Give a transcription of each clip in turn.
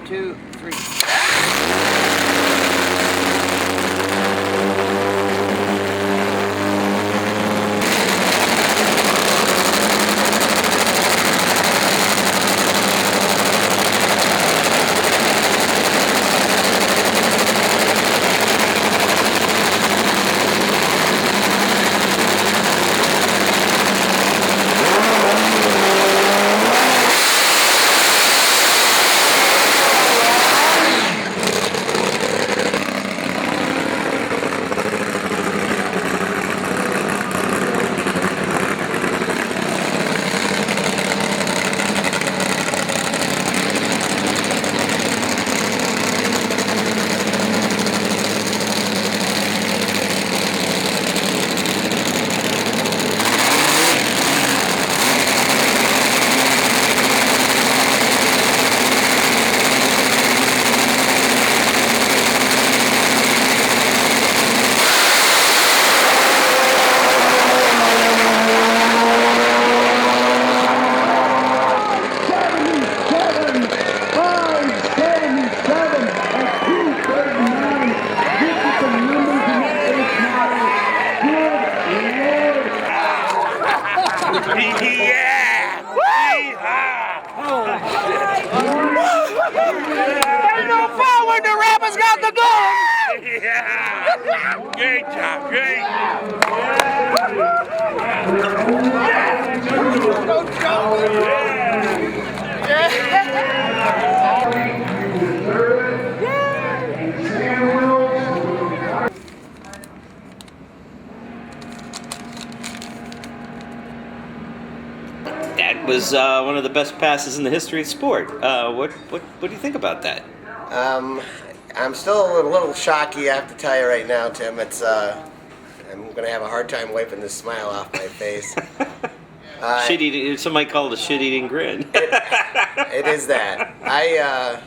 2, 3. Ain't no fun when the rappers got the gun. Yeah. Great job. Great. That was one of the best passes in the history of sport. What do you think about that? I'm still a little shocky, I have to tell you right now, Tim. It's I'm gonna have a hard time wiping this smile off my face. Shit-eating, some might call it a shit-eating grin. It is that. I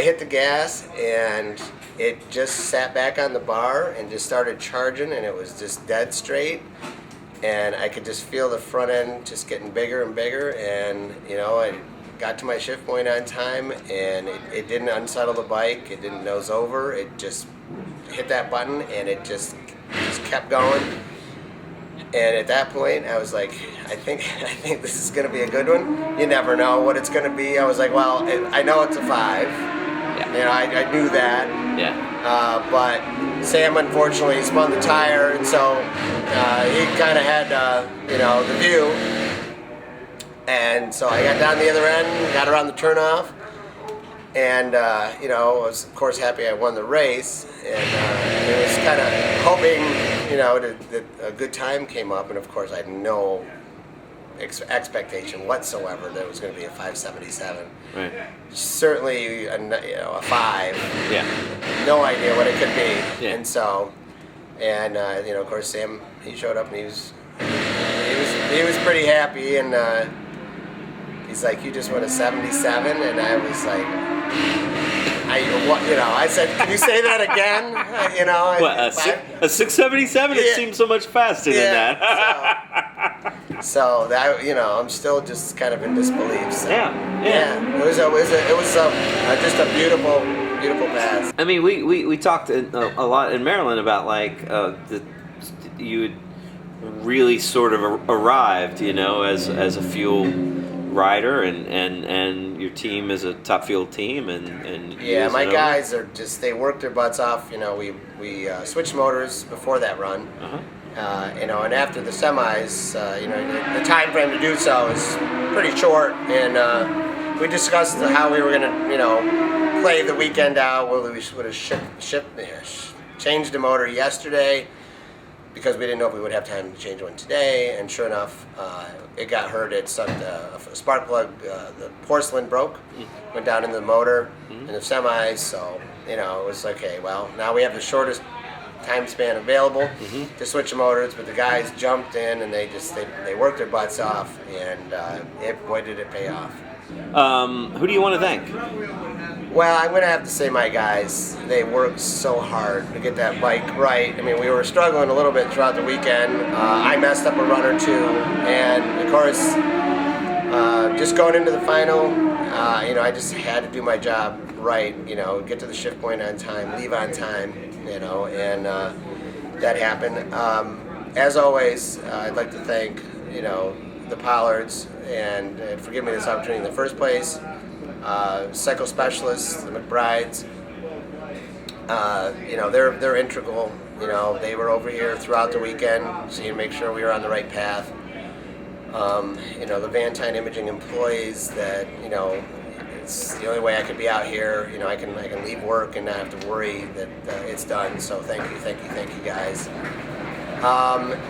hit the gas and it just sat back on the bar and just started charging, and it was just dead straight. And I could just feel the front end just getting bigger and bigger, and I got to my shift point on time, and it didn't unsettle the bike. It didn't nose over. It just hit that button, and it just kept going. And at that point, I was like, I think this is going to be a good one. You never know what it's going to be. I was like, well, I know it's a 5. Yeah. I knew that. Yeah. But Sam unfortunately spun the tire, and so he kind of had the view. And so I got down the other end, got around the turnoff, and I was of course happy I won the race, and it was kind of hoping that a good time came up, and of course I had no expectation whatsoever that it was going to be a 577. Right. Certainly a 5. Yeah. No idea what it could be. Yeah. And so, of course Sam, he showed up and he was pretty happy, and he's like, "You just won a 77," and I was like, I said, "Can you say that again?" What, a 677? It seems so much faster than that. So that I'm still just kind of in disbelief. So, Yeah. It was just a beautiful pass. I mean, we talked a lot in Maryland about you had really sort of arrived, as a fuel rider, and your team is a top fuel team, and yeah, my guys are they work their butts off. We switched motors before that run. Uh-huh. And after the semis, the time frame to do so is pretty short, and we discussed how we were going to, play the weekend out. Whether we would have changed the motor yesterday, because we didn't know if we would have time to change one today, and sure enough, it got hurt. It sucked a spark plug, the porcelain broke, went down into the motor in the semis, so, it was okay, well, now we have the shortest time span available to switch the motors, but the guys jumped in and they worked their butts off, and boy did it pay off. Who do you want to thank? Well, I'm going to have to say my guys. They worked so hard to get that bike right. I mean, we were struggling a little bit throughout the weekend. I messed up a run or two, and of course, just going into the final, you know, I just had to do my job right, you know, get to the shift point on time, leave on time, you know, and that happened. As always, I'd like to thank, you know, the Pollards and for giving me this opportunity in the first place. Psycho specialists, the McBrides, you know, they're integral. You know, they were over here throughout the weekend, so you make sure we were on the right path. You know, the Vantine Imaging employees that, you know, it's the only way I could be out here. You know, I can leave work and not have to worry that it's done. So thank you guys.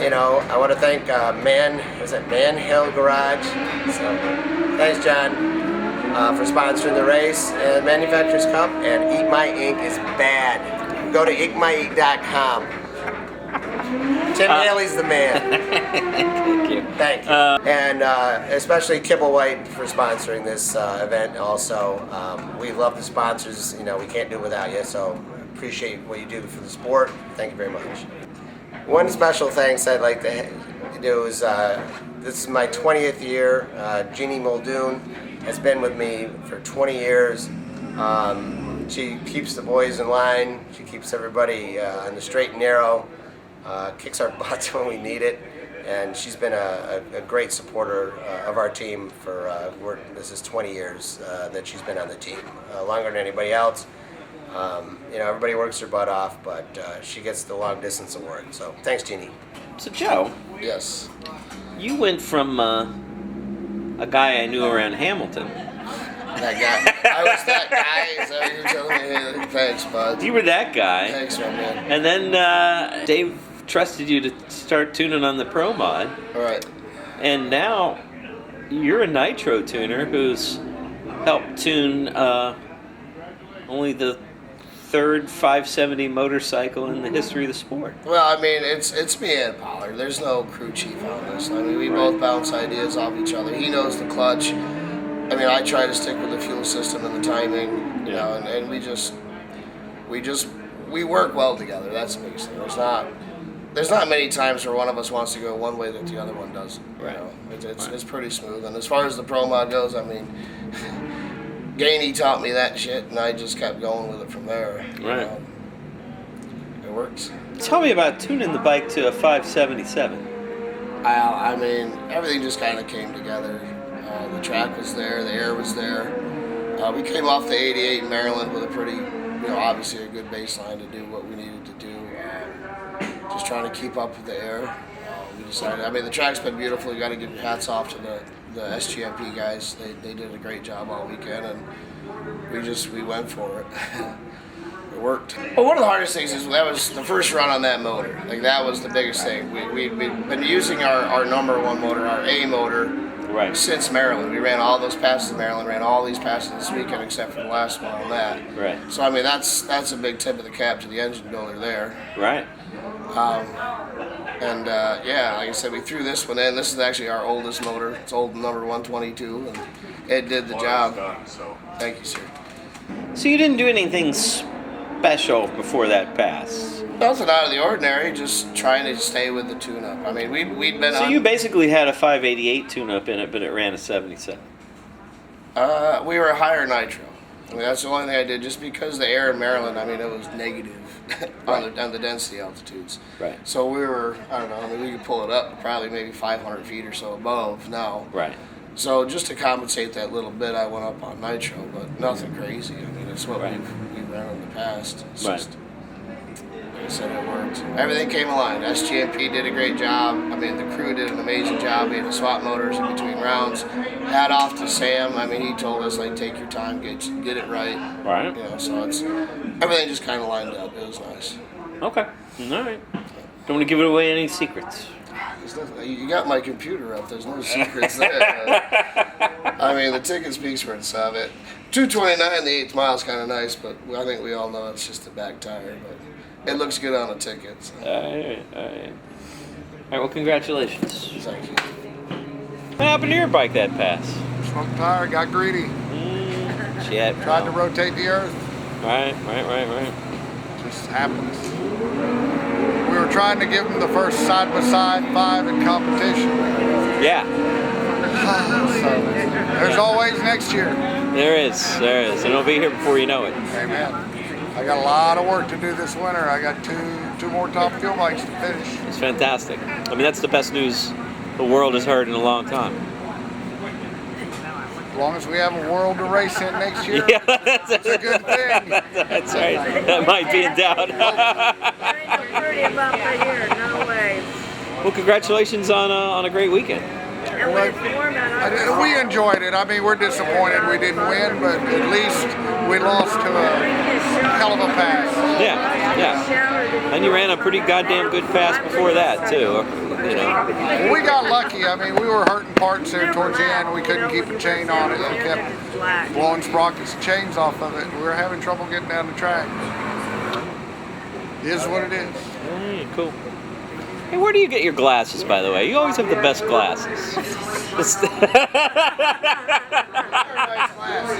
You know, I want to thank Man Hill Garage. So thanks, John, for sponsoring the race and Manufacturers Cup. And Eat My Ink is bad. Go to eatmyink.com. Tim Haley's the man. Thank you. Thank you. And especially Kibble White for sponsoring this event also. We love the sponsors. You know, we can't do it without you, so appreciate what you do for the sport. Thank you very much. One special thanks I'd like to do is, this is my 20th year. Jeannie Muldoon has been with me for 20 years. She keeps the boys in line. She keeps everybody on the straight and narrow. Kicks our butts when we need it, and she's been a great supporter of our team for this is 20 years that she's been on the team, longer than anybody else. You know, everybody works their butt off, but she gets the long distance award. So thanks, Jeannie. So Joe, Yes. you went from a guy I knew around Hamilton. That guy. I was that guy. Is that what you're telling me? Thanks, bud. You were that guy. Thanks, my man. And then Dave trusted you to start tuning on the Pro Mod. All right. And now you're a nitro tuner who's helped tune only the third 570 motorcycle in the history of the sport. Well, I mean, it's me and Pollard. There's no crew chief on this. I mean, we both bounce ideas off each other. He knows the clutch. I mean, I try to stick with the fuel system and the timing, you know, and we work well together. That's the biggest thing. There's not many times where one of us wants to go one way that the other one doesn't. You know, it's pretty smooth. And as far as the Pro Mod goes, I mean, Gainey taught me that shit, and I just kept going with it from there. Right. It works. Tell me about tuning the bike to a 577. I mean, everything just kind of came together. The track was there, the air was there. We came off the 88 in Maryland with a pretty, you know, obviously a good baseline to do what we needed to do. Just trying to keep up with the air. We decided, I mean, the track's been beautiful. You got to give your hats off to the SGMP guys. They did a great job all weekend, and we went for it. It worked. Well, one of the hardest things is that was the first run on that motor. Like, that was the biggest thing. We've been using our number one motor, our A motor, since Maryland. We ran all those passes in Maryland, ran all these passes this weekend except for the last one on that. Right. So, I mean, that's a big tip of the cap to the engine builder there. Right. Yeah, like I said, we threw this one in. This is actually our oldest motor. It's old number 122, and it did the job. Thank you, sir. So you didn't do anything special before that pass? Nothing out of the ordinary, just trying to stay with the tune-up. I mean, we'd been So on... you basically had a 588 tune-up in it, but it ran a 77. We were a higher nitro. I mean, that's the only thing I did, just because the air in Maryland, I mean, it was negative on the density altitudes. Right. So we were, I don't know, I mean, we could pull it up probably maybe 500 feet or so above now. Right. So just to compensate that little bit, I went up on nitro, but nothing crazy. I mean, it's what we've ran in the past. It's just, like I said, it worked. Everything came aligned. SGMP did a great job. I mean, the crew did an amazing job. We had to swap motors in between rounds. Hat off to Sam. I mean, he told us, like, take your time, get it right. Right. You know, so everything just kind of lined up. It was nice. Okay. All right. Don't want to give it away any secrets. You got my computer up. There's no secrets there. I mean, the ticket speaks for itself. 229, the 8th mile is kind of nice, but I think we all know it's just a back tire. But it looks good on the ticket. So. All right. All right, well, congratulations. Thank you. What happened to your bike that pass? Front tire got greedy. Shit. Tried to rotate the earth. Right. Just happens. We were trying to give them the first side-by-side 5 in competition. Yeah. So there's always next year. There is, and it'll be here before you know it. Amen. I got a lot of work to do this winter. I got two more top fuel bikes to finish. It's fantastic. I mean, that's the best news the world has heard in a long time. As long as we have a world to race in next year, Yeah, it's a good thing. That's right. That might be in doubt. There ain't no pretty about the year, no way. Well, congratulations on a great weekend. And we're format. We enjoyed it. I mean, we're disappointed we didn't win, but at least we lost to a hell of a pass. Yeah. And you ran a pretty goddamn good pass before that too. You know. Well, we got lucky. I mean, we were hurting parts there towards the end. We couldn't keep a chain on it. It kept blowing sprockets and chains off of it. We were having trouble getting down the track. It is what it is. Hey, cool. Hey, where do you get your glasses, by the way? You always have the best glasses.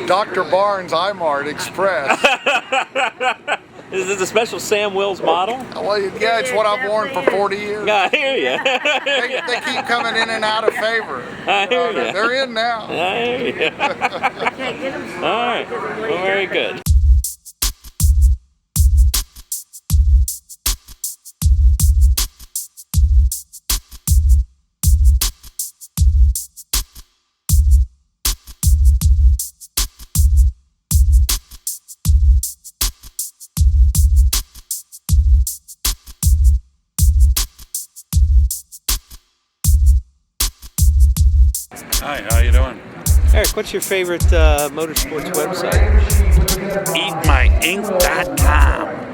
Dr. Barnes iMart Express. Is this a special Sam Wills model? Well, yeah, it's what I've worn for 40 years. I hear you. They keep coming in and out of favor. I hear you. They're in now. I hear you. All right. Well, very good. Hi, how you doing? Eric, what's your favorite motorsports website? EatMyInc.com.